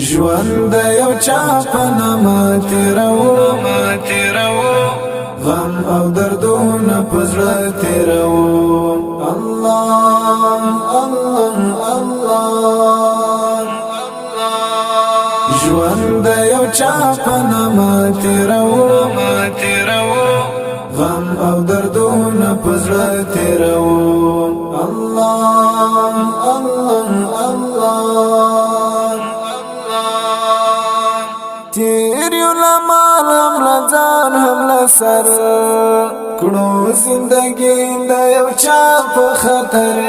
ژوند یو چا په نامه تیرو غم او دردونه په زړه تیرو الله الله الله ژوند یو چا په نامه تیرو غم او دردونه په زړه تیرو الله الله الله تیر یو لمال هم لزان هم لسر کړو زندگی د یو چا په خطر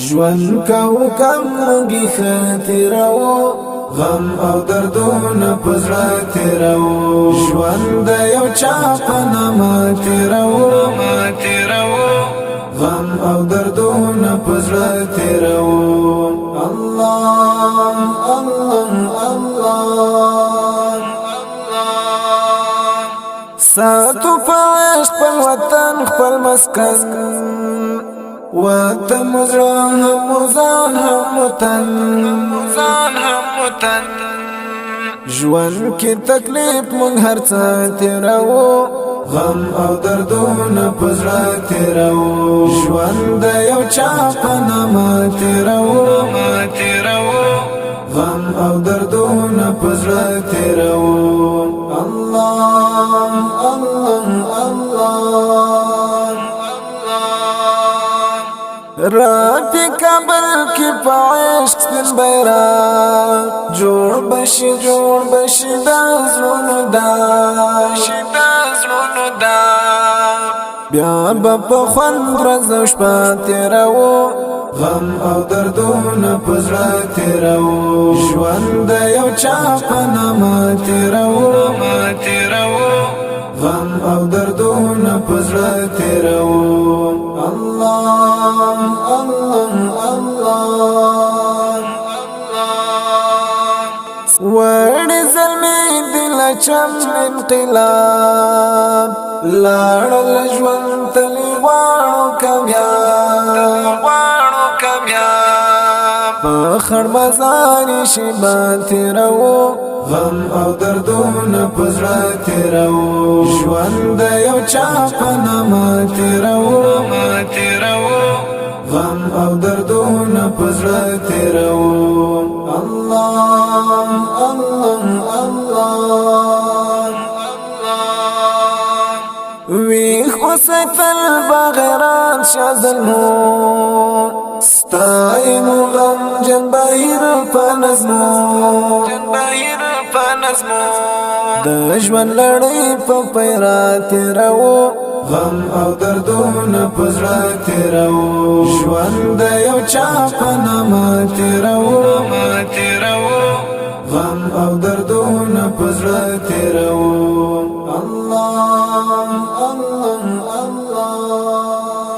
ژوند کو کم موږی خاطرو غم او دردونه په زړه تیرو ژوند یو چا په نامه تیرو غم او دردونه په زړه تیرو الله الله الله ساتو په خپل وطن خپل مسکن وطن مزرع هم ځان هم وطن ژوند کې تکلیف مونږ هر څه تیرو غم او دردونه په زړه تیرو ژوند یو چا په نامه تیرو غم او دردونه په زړه تیرو الله الله الله رات کابل کی پایش سپین بیرغ جوړ بشي دازونو دا بیا په خوند ورځ شپه تیرو غم او دردونه په زړه تیرو ژوند یو چا په نامه تیرو غم او دردونه په زړه تیرو الله الله الله وړ زلمي دل چم انقلاب لاړ ژوند تلی غواړو کامیاب په خړ مزار شي تیرو غم او دردونه په زړه تیرو ژوند یو چا په نامه تیرو غم او دردونه په زړه تیرو الله الله الله ویخ وسیفل بغیران شازلمو ستاینو غم جنبهیر په نظمو د ژوند لړۍ په پیرا تیرو غم او دردونه په زړه تیرو ژوند یو چا په نامه تیرو غم او دردونه په زړه تیرو